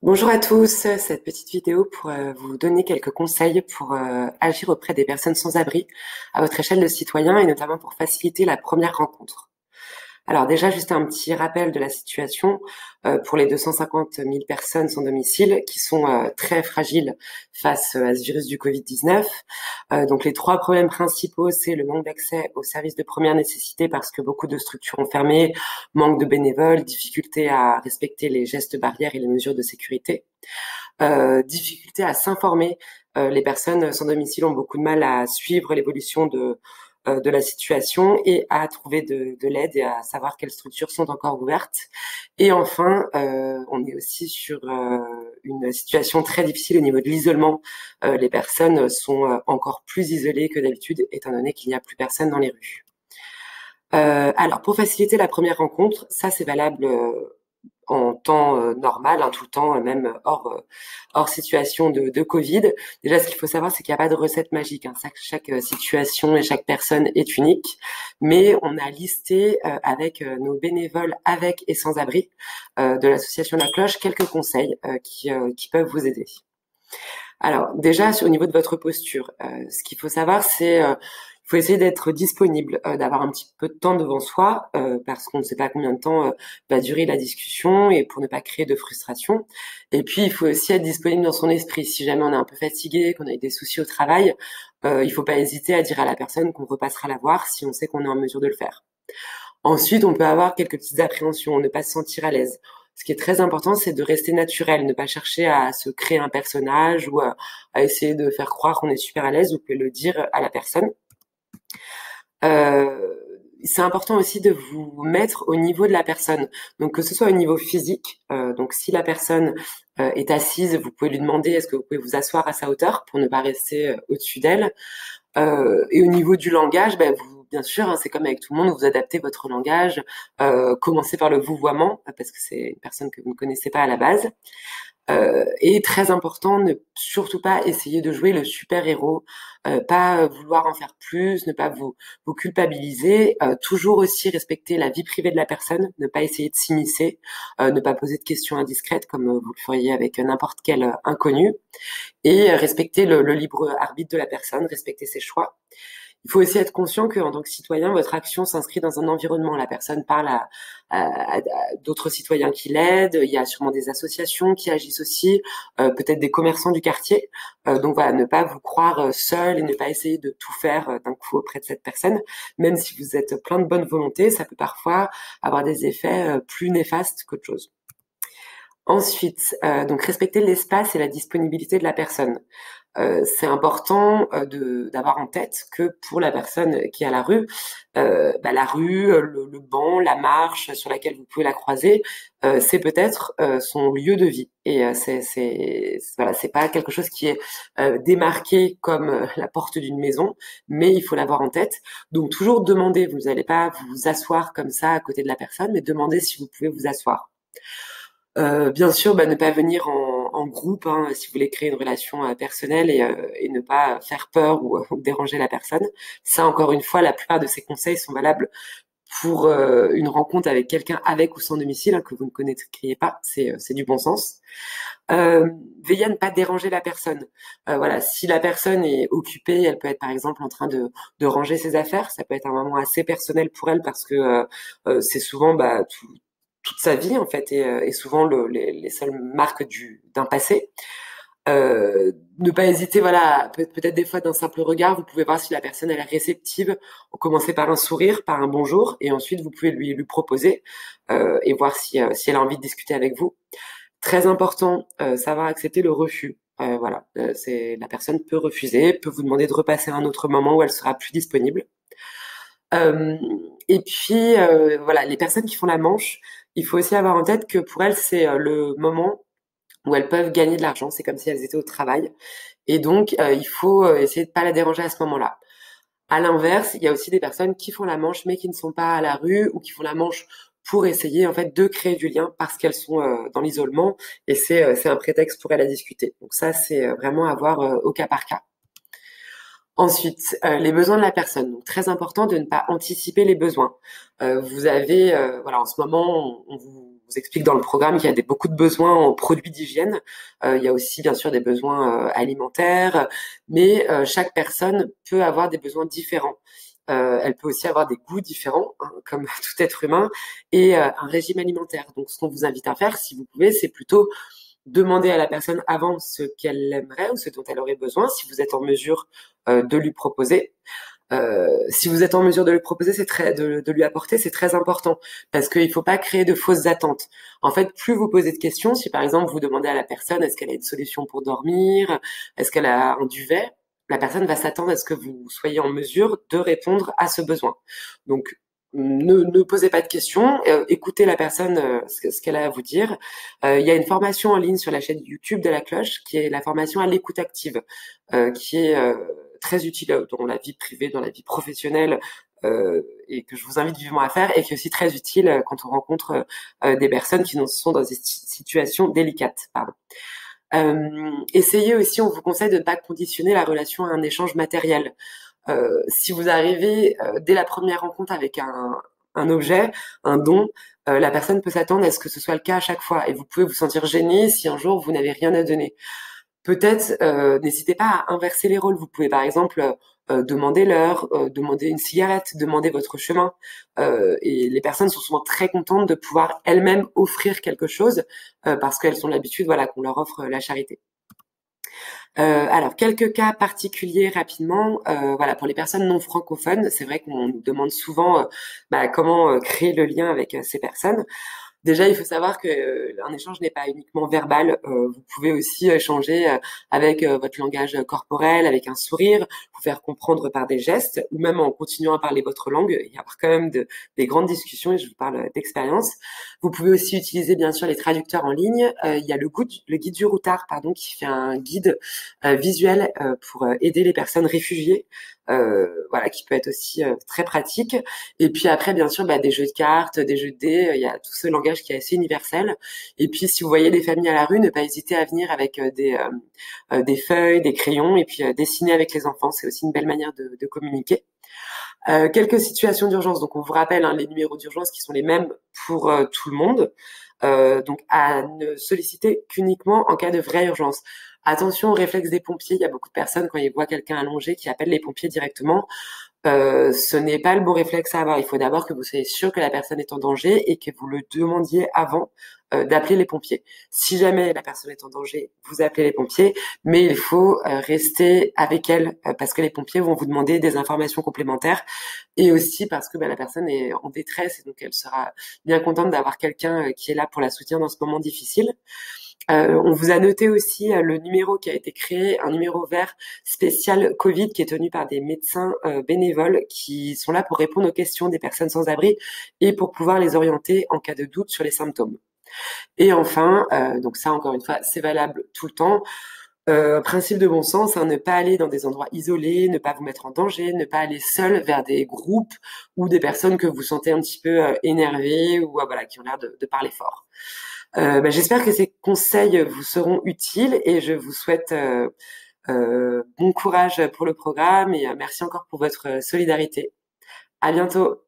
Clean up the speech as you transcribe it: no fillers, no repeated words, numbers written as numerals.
Bonjour à tous, cette petite vidéo pour vous donner quelques conseils pour agir auprès des personnes sans abri à votre échelle de citoyen et notamment pour faciliter la première rencontre. Alors déjà, juste un petit rappel de la situation pour les 250 000 personnes sans domicile qui sont très fragiles face à ce virus du Covid-19. Donc les trois problèmes principaux, c'est le manque d'accès aux services de première nécessité parce que beaucoup de structures ont fermé, manque de bénévoles, difficulté à respecter les gestes barrières et les mesures de sécurité, difficulté à s'informer. Les personnes sans domicile ont beaucoup de mal à suivre l'évolution de la situation et à trouver de l'aide et à savoir quelles structures sont encore ouvertes. Et enfin, on est aussi sur une situation très difficile au niveau de l'isolement. Les personnes sont encore plus isolées que d'habitude, étant donné qu'il n'y a plus personne dans les rues. Alors, pour faciliter la première rencontre, ça c'est valable en temps normal, hein, tout le temps, même hors situation de Covid. Déjà, ce qu'il faut savoir, c'est qu'il n'y a pas de recette magique, hein. Chaque situation et chaque personne est unique, mais on a listé avec nos bénévoles avec et sans abri de l'association La Cloche quelques conseils qui peuvent vous aider. Alors déjà, au niveau de votre posture, ce qu'il faut savoir, c'est il faut essayer d'être disponible, d'avoir un petit peu de temps devant soi, parce qu'on ne sait pas combien de temps va durer la discussion et pour ne pas créer de frustration. Et puis, il faut aussi être disponible dans son esprit. Si jamais on est un peu fatigué, qu'on a eu des soucis au travail, il faut pas hésiter à dire à la personne qu'on repassera la voir si on sait qu'on est en mesure de le faire. Ensuite, on peut avoir quelques petites appréhensions, ne pas se sentir à l'aise. Ce qui est très important, c'est de rester naturel, ne pas chercher à se créer un personnage ou à essayer de faire croire qu'on est super à l'aise. Vous pouvez le dire à la personne. Euh, c'est important aussi de vous mettre au niveau de la personne. Donc que ce soit au niveau physique, donc si la personne est assise, vous pouvez lui demander est-ce que vous pouvez vous asseoir à sa hauteur pour ne pas rester au-dessus d'elle. Et au niveau du langage, ben vous, bien sûr, hein, c'est comme avec tout le monde, vous adaptez votre langage. Commencez par le vouvoiement parce que c'est une personne que vous ne connaissez pas à la base. Et très important, ne surtout pas essayer de jouer le super-héros, pas vouloir en faire plus, ne pas vous culpabiliser, toujours aussi respecter la vie privée de la personne, ne pas essayer de s'immiscer, ne pas poser de questions indiscrètes comme vous le feriez avec n'importe quel inconnu, et respecter le libre arbitre de la personne, respecter ses choix. Il faut aussi être conscient qu'en tant que citoyen, votre action s'inscrit dans un environnement. La personne parle à d'autres citoyens qui l'aident. Il y a sûrement des associations qui agissent aussi, peut-être des commerçants du quartier. Donc voilà, ne pas vous croire seul et ne pas essayer de tout faire d'un coup auprès de cette personne. Même si vous êtes plein de bonne volonté, ça peut parfois avoir des effets plus néfastes qu'autre chose. Ensuite, donc respecter l'espace et la disponibilité de la personne. C'est important d'avoir en tête que pour la personne qui est à la rue, la rue, le banc, la marche sur laquelle vous pouvez la croiser, c'est peut-être son lieu de vie. Et voilà, c'est pas quelque chose qui est démarqué comme la porte d'une maison, mais il faut l'avoir en tête. Donc toujours demander, vous n'allez pas vous asseoir comme ça à côté de la personne, mais demandez si vous pouvez vous asseoir. Bien sûr, ne pas venir en groupe, hein, si vous voulez créer une relation personnelle et ne pas faire peur ou déranger la personne. Ça, encore une fois, la plupart de ces conseils sont valables pour une rencontre avec quelqu'un avec ou sans domicile, hein, que vous ne connaîtriez pas. C'est du bon sens. Veillez à ne pas déranger la personne. Voilà, si la personne est occupée, elle peut être par exemple en train de ranger ses affaires. Ça peut être un moment assez personnel pour elle parce que c'est souvent toute sa vie en fait et souvent les seules marques d'un passé. Ne pas hésiter, voilà, peut-être des fois d'un simple regard, vous pouvez voir si la personne elle est réceptive. Commencez par un sourire, par un bonjour, et ensuite vous pouvez lui proposer et voir si elle a envie de discuter avec vous. Très important, savoir accepter le refus. Voilà, c'est la personne peut refuser, peut vous demander de repasser à un autre moment où elle sera plus disponible. Euh, et puis voilà, les personnes qui font la manche, il faut aussi avoir en tête que pour elles c'est le moment où elles peuvent gagner de l'argent. C'est comme si elles étaient au travail. Et donc, il faut essayer de pas la déranger à ce moment-là. À l'inverse, il y a aussi des personnes qui font la manche, mais qui ne sont pas à la rue ou qui font la manche pour essayer en fait de créer du lien parce qu'elles sont dans l'isolement et c'est un prétexte pour elles à discuter. Donc ça, c'est vraiment à voir au cas par cas. Ensuite, les besoins de la personne. Donc, très important de ne pas anticiper les besoins. Vous avez, voilà, en ce moment, on vous vous explique dans le programme qu'il y a beaucoup de besoins en produits d'hygiène. Il y a aussi bien sûr des besoins alimentaires, mais chaque personne peut avoir des besoins différents. Elle peut aussi avoir des goûts différents, hein, comme tout être humain, et un régime alimentaire. Donc, ce qu'on vous invite à faire, si vous pouvez, c'est plutôt demander à la personne avant ce qu'elle aimerait ou ce dont elle aurait besoin, si vous êtes en mesure de lui proposer. Si vous êtes en mesure de lui proposer, de lui apporter, c'est très important parce qu'il ne faut pas créer de fausses attentes. En fait, plus vous posez de questions, si par exemple vous demandez à la personne est-ce qu'elle a une solution pour dormir, est-ce qu'elle a un duvet, la personne va s'attendre à ce que vous soyez en mesure de répondre à ce besoin. Donc, ne posez pas de questions, écoutez la personne, ce qu'elle a à vous dire. Il y a une formation en ligne sur la chaîne YouTube de la Cloche qui est la formation à l'écoute active, qui est très utile dans la vie privée, dans la vie professionnelle, et que je vous invite vivement à faire, et qui est aussi très utile quand on rencontre des personnes qui sont dans des situations délicates. Pardon. Essayez aussi, on vous conseille de ne pas conditionner la relation à un échange matériel. Si vous arrivez dès la première rencontre avec un objet, un don, la personne peut s'attendre à ce que ce soit le cas à chaque fois, et vous pouvez vous sentir gêné si un jour vous n'avez rien à donner. Peut-être, n'hésitez pas à inverser les rôles. Vous pouvez par exemple demander l'heure, demander une cigarette, demander votre chemin. Et les personnes sont souvent très contentes de pouvoir elles-mêmes offrir quelque chose parce qu'elles ont l'habitude, voilà, qu'on leur offre la charité. Alors, quelques cas particuliers rapidement. Voilà, pour les personnes non francophones, c'est vrai qu'on nous demande souvent comment créer le lien avec ces personnes. Déjà, il faut savoir que un échange n'est pas uniquement verbal. Vous pouvez aussi échanger avec votre langage corporel, avec un sourire, vous faire comprendre par des gestes, ou même en continuant à parler votre langue. Il y a quand même des grandes discussions, et je vous parle d'expérience. Vous pouvez aussi utiliser bien sûr les traducteurs en ligne. Il y a le guide du routard, pardon, qui fait un guide visuel pour aider les personnes réfugiées. Voilà, qui peut être aussi très pratique. Et puis après, bien sûr, des jeux de cartes, des jeux de dés, il y a tout ce langage qui est assez universel. Et puis, si vous voyez des familles à la rue, ne pas hésiter à venir avec des feuilles, des crayons, et puis dessiner avec les enfants. C'est aussi une belle manière de communiquer. Quelques situations d'urgence. Donc, on vous rappelle les numéros d'urgence qui sont les mêmes pour tout le monde. Donc, à ne solliciter qu'uniquement en cas de vraie urgence. Attention au réflexe des pompiers. Il y a beaucoup de personnes, quand ils voient quelqu'un allongé, qui appellent les pompiers directement. Ce n'est pas le bon réflexe à avoir. Il faut d'abord que vous soyez sûr que la personne est en danger et que vous le demandiez avant d'appeler les pompiers. Si jamais la personne est en danger, vous appelez les pompiers, mais il faut rester avec elle parce que les pompiers vont vous demander des informations complémentaires et aussi parce que la personne est en détresse et donc elle sera bien contente d'avoir quelqu'un qui est là pour la soutenir dans ce moment difficile. On vous a noté aussi le numéro qui a été créé, un numéro vert spécial Covid qui est tenu par des médecins bénévoles qui sont là pour répondre aux questions des personnes sans abri et pour pouvoir les orienter en cas de doute sur les symptômes. Et enfin, donc ça encore une fois, c'est valable tout le temps. Principe de bon sens, ne pas aller dans des endroits isolés, ne pas vous mettre en danger, ne pas aller seul vers des groupes ou des personnes que vous sentez un petit peu énervées ou voilà qui ont l'air de parler fort. J'espère que ces conseils vous seront utiles et je vous souhaite bon courage pour le programme et merci encore pour votre solidarité. À bientôt.